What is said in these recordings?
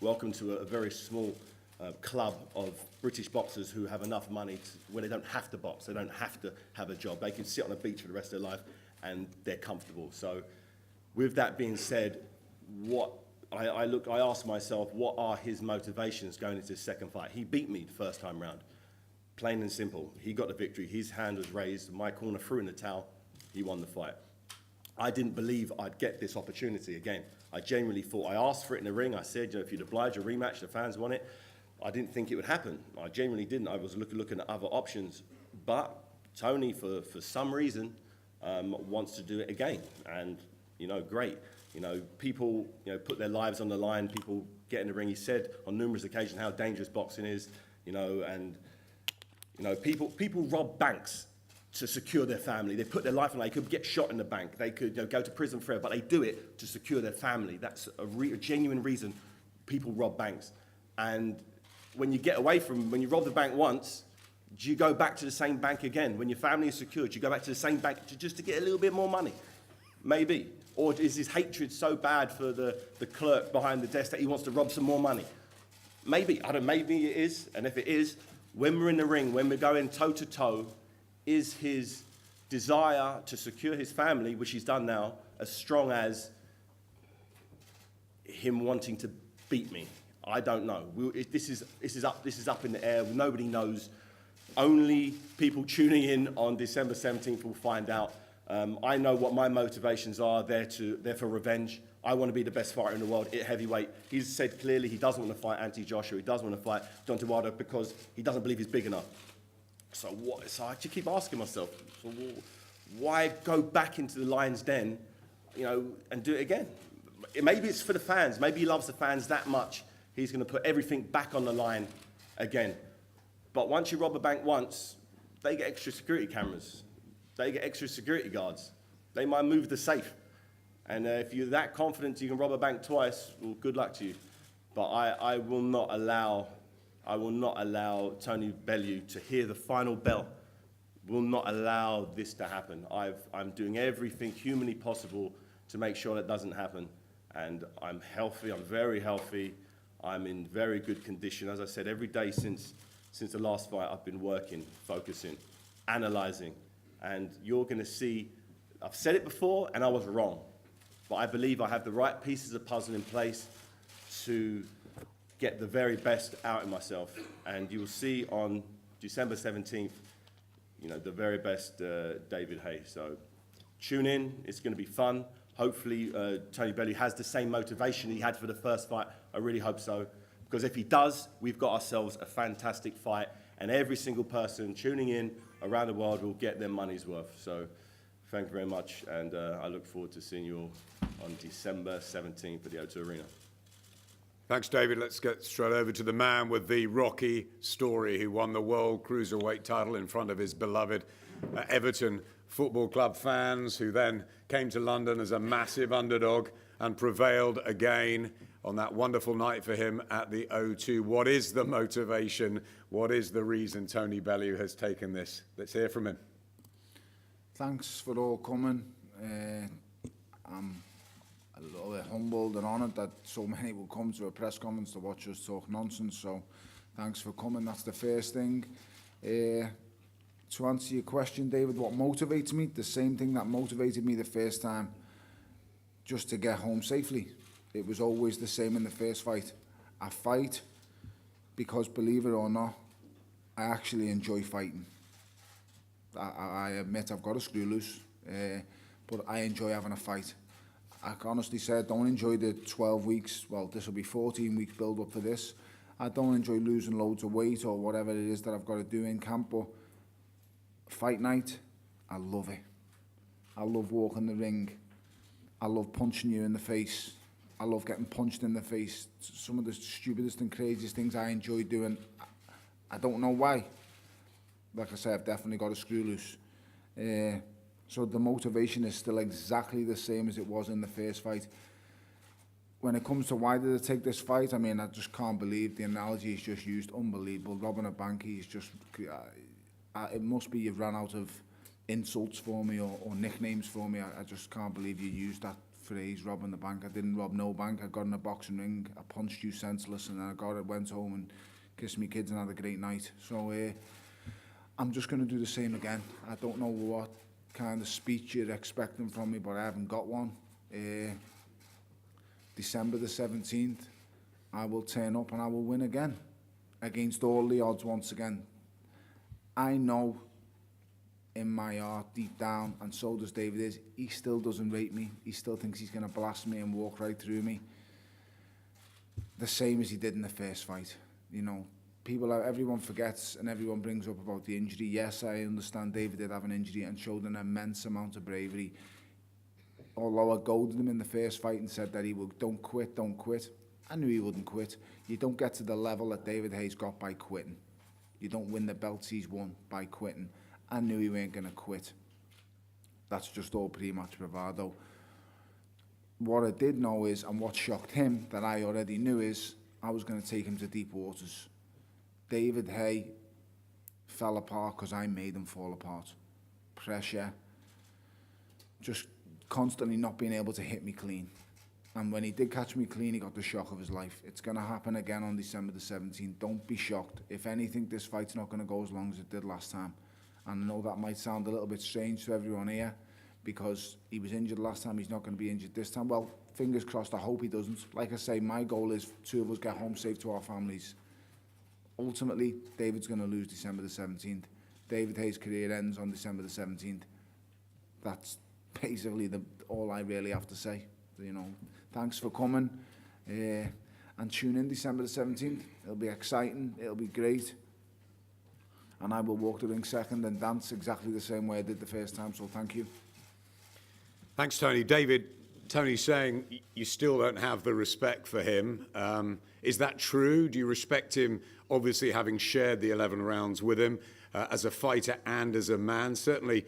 welcome to a very small club of British boxers who have enough money where they don't have to box, they don't have to have a job. They can sit on a beach for the rest of their life and they're comfortable. So with that being said, I ask myself, what are his motivations going into his second fight? He beat me the first time round, plain and simple. He got the victory, his hand was raised, my corner threw in the towel, he won the fight. I didn't believe I'd get this opportunity again. I genuinely thought, I asked for it in the ring, I said, if you'd oblige a rematch, the fans want it. I didn't think it would happen. I genuinely didn't. I was looking at other options. But Tony, for some reason, wants to do it again. And, great. People, put their lives on the line. People get in the ring. He said on numerous occasions how dangerous boxing is, people rob banks to secure their family. They put their life on it. They could get shot in the bank. They could go to prison forever, but they do it to secure their family. That's a genuine reason people rob banks. And when you when you rob the bank once, do you go back to the same bank again? When your family is secured, you go back to the same bank just to get a little bit more money? Maybe. Or is his hatred so bad for the clerk behind the desk that he wants to rob some more money? Maybe. Maybe it is. And if it is, when we're in the ring, when we're going toe-to-toe, is his desire to secure his family, which he's done now, as strong as him wanting to beat me? I don't know. This is up in the air. Nobody knows. Only people tuning in on December 17th will find out. I know what my motivations are. They're for revenge. I want to be the best fighter in the world at heavyweight. He's said clearly he doesn't want to fight Anthony Joshua. He doesn't want to fight Deontay Wilder because he doesn't believe he's big enough. So I just keep asking myself, why go back into the lion's den, and do it again? Maybe it's for the fans. Maybe he loves the fans that much. He's going to put everything back on the line again. But once you rob a bank once, they get extra security cameras. They get extra security guards. They might move the safe. And if you're that confident you can rob a bank twice, well, good luck to you. But I will not allow Tony Bellew to hear the final bell. Will not allow this to happen. I'm doing everything humanly possible to make sure that doesn't happen. And I'm healthy, I'm very healthy. I'm in very good condition. As I said, every day since the last fight, I've been working, focusing, analyzing. And you're going to see, I've said it before, and I was wrong. But I believe I have the right pieces of puzzle in place to get the very best out of myself. And you will see on December 17th, the very best David Haye. So tune in, it's going to be fun. Hopefully, Tony Bellew has the same motivation he had for the first fight. I really hope so. Because if he does, we've got ourselves a fantastic fight. And every single person tuning in around the world will get their money's worth. So thank you very much. And I look forward to seeing you all on December 17th at the O2 Arena. Thanks, David. Let's get straight over to the man with the rocky story who won the World Cruiserweight title in front of his beloved Everton Football Club fans, who then came to London as a massive underdog and prevailed again on that wonderful night for him at the O2. What is the motivation? What is the reason Tony Bellew has taken this? Let's hear from him. Thanks for all coming. I'm a little bit humbled and honoured that so many will come to a press conference to watch us talk nonsense. So thanks for coming. That's the first thing. To answer your question, David, what motivates me? The same thing that motivated me the first time, just to get home safely. It was always the same in the first fight. I fight because, believe it or not, I actually enjoy fighting. I admit I've got a screw loose, but I enjoy having a fight. I honestly said I don't enjoy the 12 weeks, well, this will be 14 weeks build up for this. I don't enjoy losing loads of weight or whatever it is that I've got to do in camp, but fight night, I love it. I love walking the ring. I love punching you in the face. I love getting punched in the face. Some of the stupidest and craziest things I enjoy doing. I don't know why. Like I say, I've definitely got a screw loose. So the motivation is still exactly the same as it was in the first fight. When it comes to why did I take this fight, I mean, I just can't believe the analogy he's just used. Unbelievable. Robbing a bank, he's just... it must be you've ran out of insults for me or nicknames for me. I just can't believe you used that phrase, robbing the bank. I didn't rob no bank. I got in a boxing ring, I punched you senseless, and then went home and kissed me kids and had a great night. So I'm just going to do the same again. I don't know what kind of speech you're expecting from me, but I haven't got one. December the 17th, I will turn up and I will win again, against all the odds once again. I know in my heart, deep down, and so does David, is he still doesn't rate me. He still thinks he's going to blast me and walk right through me. The same as he did in the first fight. You know, everyone forgets and everyone brings up about the injury. Yes, I understand David did have an injury and showed an immense amount of bravery. Although I goaded him in the first fight and said that he would, don't quit, don't quit. I knew he wouldn't quit. You don't get to the level that David Haye's got by quitting. You don't win the belts he's won by quitting. I knew he weren't going to quit. That's just all pre-match bravado. What I did know is, and what shocked him that I already knew, is I was going to take him to deep waters. David Haye fell apart because I made him fall apart. Pressure, just constantly not being able to hit me clean. And when he did catch me clean, he got the shock of his life. It's going to happen again on December the 17th. Don't be shocked. If anything, this fight's not going to go as long as it did last time. And I know that might sound a little bit strange to everyone here, because he was injured last time, he's not going to be injured this time. Well, fingers crossed, I hope he doesn't. Like I say, my goal is two of us get home safe to our families. Ultimately, David's going to lose December the 17th. David Haye's career ends on December the 17th. That's basically all I really have to say. You know, thanks for coming, and tune in December the 17th. It'll be exciting, it'll be great. And I will walk the ring second and dance exactly the same way I did the first time, so thank you. Thanks, Tony. David, Tony's saying you still don't have the respect for him. Is that true? Do you respect him, obviously having shared the 11 rounds with him, as a fighter and as a man? Certainly,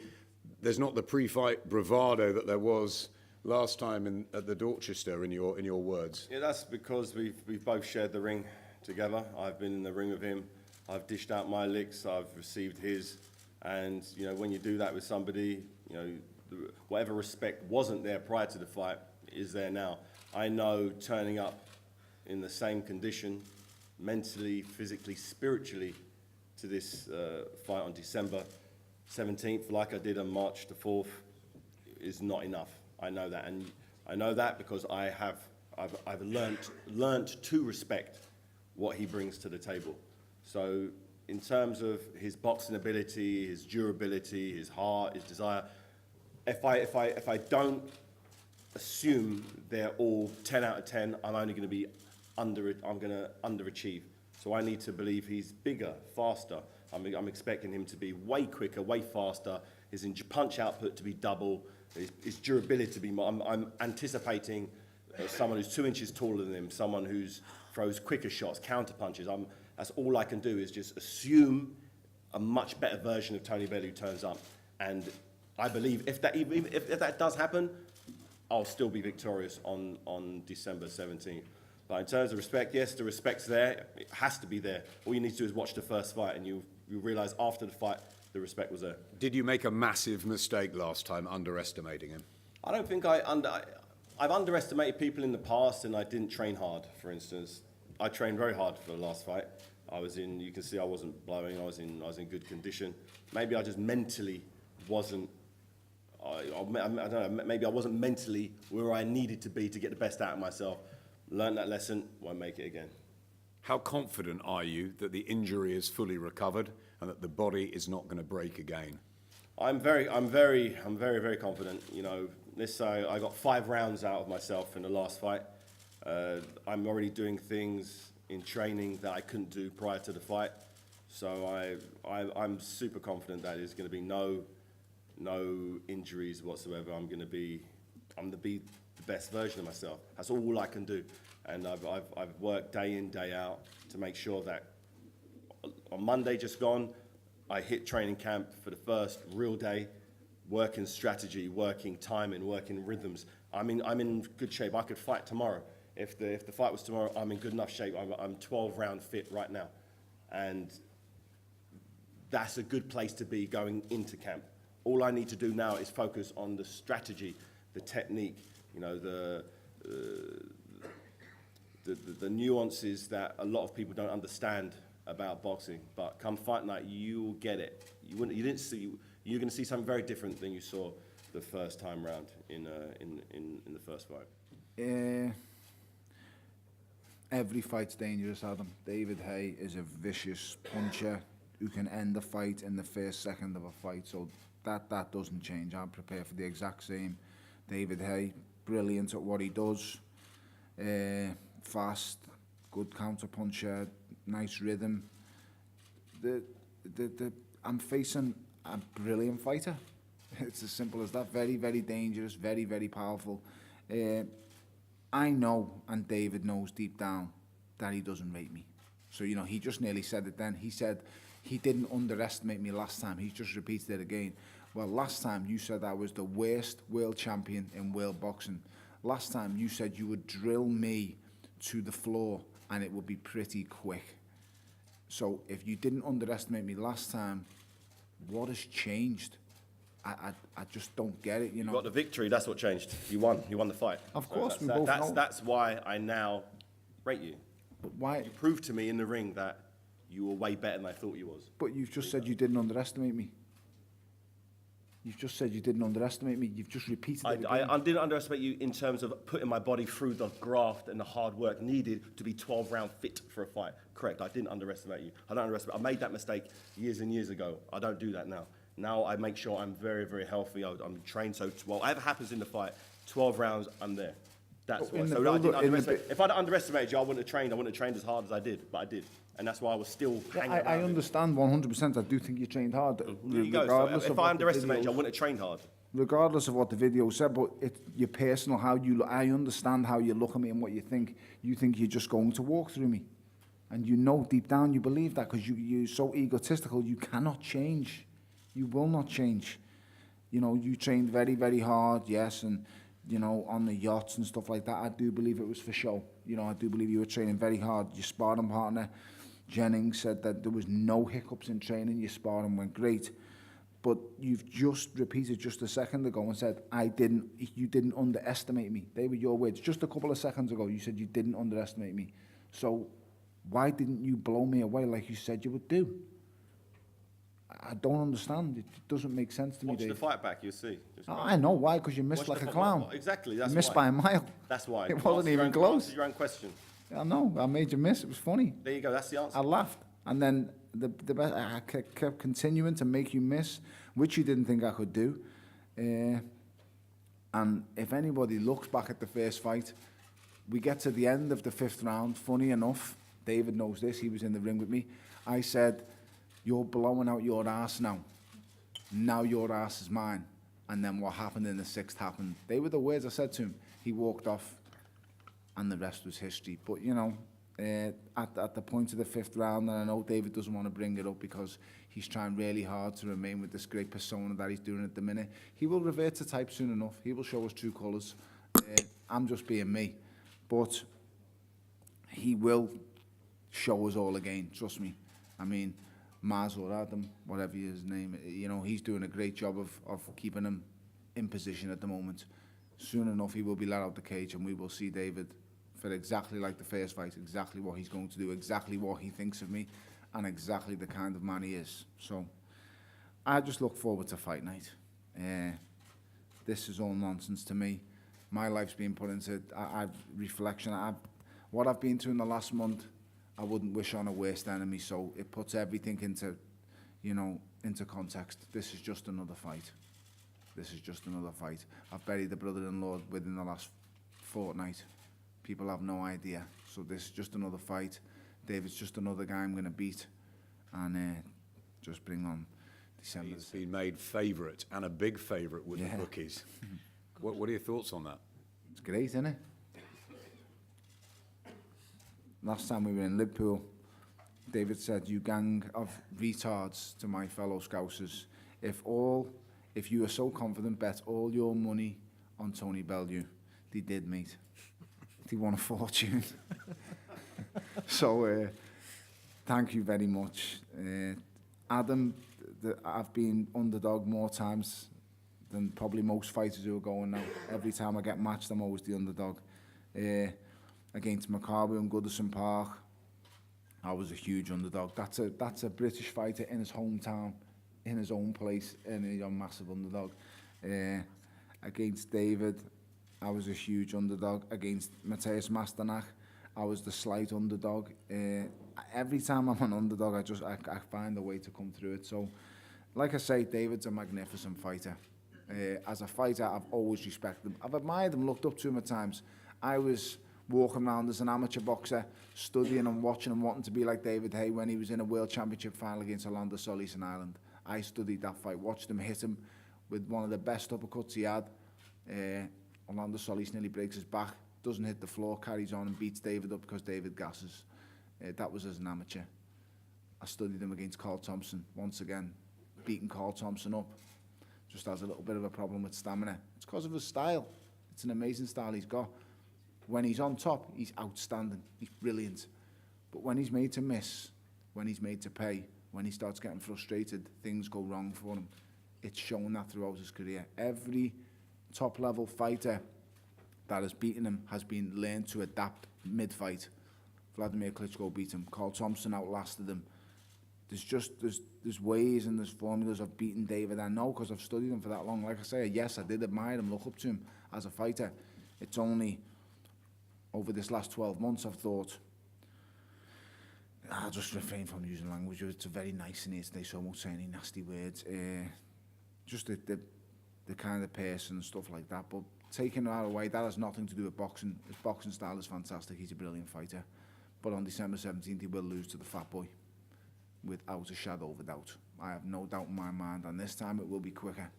there's not the pre-fight bravado that there was last time at the Dorchester, in your words. Yeah, that's because we've both shared the ring together. I've been in the ring with him. I've dished out my licks. I've received his. And, you know, when you do that with somebody, you know, whatever respect wasn't there prior to the fight is there now. I know turning up in the same condition, mentally, physically, spiritually, to this fight on December 17th, like I did on March the 4th, is not enough. I know that, and I know that because I've learnt to respect what he brings to the table. So in terms of his boxing ability, his durability, his heart, his desire, if I don't assume they're all 10 out of 10, I'm only going to be I'm going to underachieve. So I need to believe he's bigger, faster. I'm expecting him to be way quicker, way faster, his punch output to be double, his durability to be more. I'm anticipating someone who's 2 inches taller than him, someone who throws quicker shots, counter punches. That's all I can do is just assume a much better version of Tony Bellew turns up. And I believe if that does happen, I'll still be victorious on December 17th. But in terms of respect, yes, the respect's there. It has to be there. All you need to do is watch the first fight, and you realise after the fight, the respect was there. Did you make a massive mistake last time, underestimating him? I don't think I've underestimated people in the past, and I didn't train hard, for instance. I trained very hard for the last fight. You can see I wasn't blowing, I was in good condition. Maybe I just mentally wasn't, I don't know, maybe I wasn't mentally where I needed to be to get the best out of myself. Learned that lesson, won't make it again. How confident are you that the injury is fully recovered and that the body is not going to break again? I'm very confident. You know, let's say I got 5 rounds out of myself in the last fight. I'm already doing things in training that I couldn't do prior to the fight. So I'm super confident that there's going to be no injuries whatsoever. I'm going to be the best version of myself. That's all I can do. And I've worked day in, day out to make sure that on Monday just gone, I hit training camp for the first real day, working strategy, working timing, working rhythms. I'm in good shape. I could fight tomorrow. If the fight was tomorrow, I'm in good enough shape. I'm 12-round fit right now. And that's a good place to be going into camp. All I need to do now is focus on the strategy, the technique, You know, the nuances that a lot of people don't understand about boxing. But come fight night, you will get it. You're going to see something very different than you saw the first time round in the first fight. Every fight's dangerous, Adam. David Haye is a vicious puncher who can end a fight in the first second of a fight, so that doesn't change. I'm prepared for the exact same. David Haye, brilliant at what he does. Fast, good counter puncher, nice rhythm. I'm facing a brilliant fighter. It's as simple as that. Very, very dangerous, very, very powerful. I know, and David knows deep down, that he doesn't rate me. So, you know, he just nearly said it then. He said he didn't underestimate me last time. He's just repeated it again. Well, last time you said I was the worst world champion in world boxing. Last time you said you would drill me to the floor and it would be pretty quick. So if you didn't underestimate me last time, what has changed? I just don't get it, you know. You got the victory, that's what changed. You won the fight. Of course, so we both know. That's why I now rate you. But why? You proved to me in the ring that you were way better than I thought you was. But you've just said you didn't underestimate me. You've just said you didn't underestimate me. You've just repeated it again. I didn't underestimate you in terms of putting my body through the graft and the hard work needed to be 12-round fit for a fight. Correct, I didn't underestimate you. I made that mistake years and years ago. I don't do that now. Now I make sure I'm very, very healthy. I'm trained, so whatever happens in the fight, 12 rounds, I'm there. That's why. So I didn't underestimate. If I'd underestimated you, I wouldn't have trained. I wouldn't have trained as hard as I did, but I did. And that's why I was still hanging around. I understand 100%. I do think you trained hard. There you go. So if I underestimated you, I wouldn't have trained hard. Regardless of what the video said, but it's your personal, how you I understand how you look at me and what you think. You think you're just going to walk through me. And you know deep down you believe that because you're so egotistical, you cannot change. You will not change. You know, you trained very, very hard, yes, and, you know, on the yachts and stuff like that. I do believe it was for show. You know, I do believe you were training very hard. Your sparring partner, Jennings, said that there was no hiccups in training. Your sparring went great. But you've just repeated just a second ago and said, you didn't underestimate me. They were your words. Just a couple of seconds ago, you said you didn't underestimate me. So why didn't you blow me away like you said you would do? I don't understand. It doesn't make sense to me, Watch Dave. the fight back, you'll see. I know why, because you missed like a clown. Exactly, that's why. You missed by a mile. That's why. It wasn't even close. Answer your own question. I know. I made you miss. It was funny. There you go. That's the answer. I laughed, and then I kept continuing to make you miss, which you didn't think I could do. And if anybody looks back at the first fight, we get to the end of the 5th round. Funny enough, David knows this. He was in the ring with me. I said, "You're blowing out your ass now. Now your ass is mine." And then what happened in the 6th happened. They were the words I said to him. He walked off, and the rest was history. But, you know, at the point of the 5th round, and I know David doesn't want to bring it up because he's trying really hard to remain with this great persona that he's doing at the minute. He will revert to type soon enough. He will show us true colours. I'm just being me. But he will show us all again, trust me. I mean, Maz or Adam, whatever his name, you know, he's doing a great job of keeping him in position at the moment. Soon enough, he will be let out the cage and we will see David for exactly like the first fight, exactly what he's going to do, exactly what he thinks of me, and exactly the kind of man he is. So, I just look forward to fight night. This is all nonsense to me. My life's been put into reflection. What I've been through in the last month, I wouldn't wish on a worst enemy, so it puts everything into, you know, into context. This is just another fight. This is just another fight. I've buried the brother-in-law within the last fortnight. People have no idea. So this is just another fight. David's just another guy I'm going to beat. And just bring on December. He's been made favourite, and a big favourite with the bookies. What are your thoughts on that? It's great, isn't it? Last time we were in Liverpool, David said, "You gang of retards," to my fellow Scousers. If you were so confident, bet all your money on Tony Bellew. They did, mate. They won a fortune. So, thank you very much. Adam, I've been underdog more times than probably most fighters who are going now. Every time I get matched, I'm always the underdog. Against Maccabi and Goodison Park, I was a huge underdog. That's a British fighter in his hometown, in his own place, and he's a massive underdog. Against David, I was a huge underdog. Against Matthias Masternach, I was the slight underdog. Every time I'm an underdog, I find a way to come through it. So, like I say, David's a magnificent fighter. As a fighter, I've always respected him. I've admired him, looked up to him at times. I was walking around as an amateur boxer, studying and watching and wanting to be like David Haye when he was in a World Championship final against Orlando Solis in Ireland. I studied that fight, watched him hit him with one of the best uppercuts he had. Orlando Solis nearly breaks his back, doesn't hit the floor, carries on and beats David up because David gasses. That was as an amateur. I studied him against Carl Thompson, once again, beating Carl Thompson up. Just has a little bit of a problem with stamina. It's because of his style. It's an amazing style he's got. When he's on top, he's outstanding. He's brilliant. But when he's made to miss, when he's made to pay, when he starts getting frustrated, things go wrong for him. It's shown that throughout his career. Every top-level fighter that has beaten him has been learned to adapt mid-fight. Vladimir Klitschko beat him. Carl Thompson outlasted him. There's ways and there's formulas of beating David. I know because I've studied him for that long. Like I say, yes, I did admire him, look up to him as a fighter. It's only over this last 12 months I've thought, I'll just refrain from using language. It's very nice in here today, so I won't say any nasty words. Just the kind of person and stuff like that. But taking that away, that has nothing to do with boxing. His boxing style is fantastic. He's a brilliant fighter. But on December 17th, he will lose to the Fat Boy, without a shadow of a doubt. I have no doubt in my mind, and this time it will be quicker,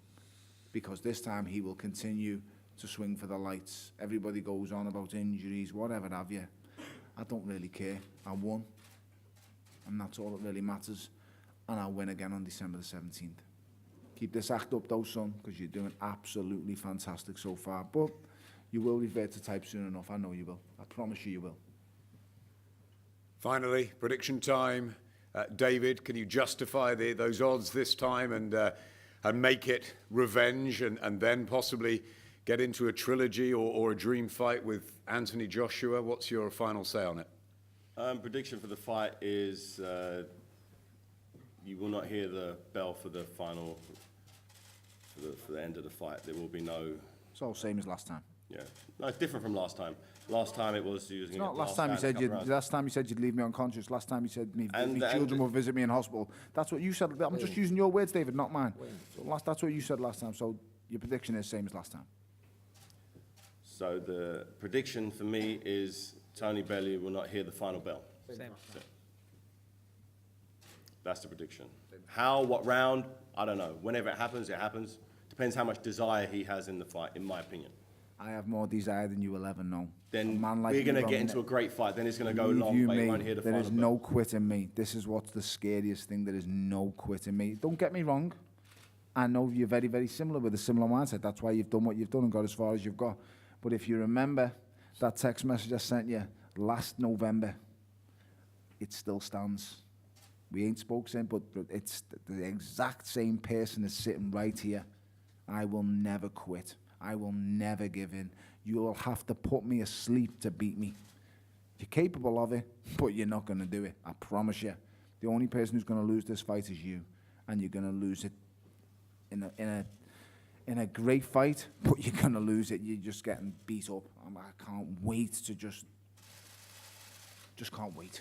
because this time he will continue to swing for the lights. Everybody goes on about injuries, whatever have you. I don't really care. I won, and that's all that really matters. And I'll win again on December the 17th. Keep this act up though, son, because you're doing absolutely fantastic so far. But you will revert to type soon enough. I know you will. I promise you, you will. Finally, prediction time. David, can you justify those odds this time and make it revenge and then possibly get into a trilogy or a dream fight with Anthony Joshua? What's your final say on it? Prediction for the fight is you will not hear the bell for the final, for the end of the fight. There will be no... It's all same as last time. Yeah. No, it's different from last time. Last time it was using... It's not last time you said you'd leave me unconscious. Last time you said me children will visit me in hospital. That's what you said. I'm just using your words, David, not mine. So that's what you said last time. So your prediction is same as last time. So the prediction for me is Tony Bellew will not hear the final bell. Same. So that's the prediction. How, what round, I don't know. Whenever it happens, it happens. Depends how much desire he has in the fight, in my opinion. I have more desire than you will ever know. Then we're going to get into a great fight. Then it's going to go long, but you won't hear the final bell. There is no quitting me. This is what's the scariest thing. There is no quitting me. Don't get me wrong. I know you're very, very similar with a similar mindset. That's why you've done what you've done and got as far as you've got. But if you remember that text message I sent you last November, it still stands. We ain't spoke since, but it's the exact same person is sitting right here. I will never quit. I will never give in. You'll have to put me asleep to beat me. You're capable of it, but you're not going to do it. I promise you. The only person who's going to lose this fight is you, and you're going to lose it in a great fight, but you're going to lose it. You're just getting beat up. I can't wait to just can't wait.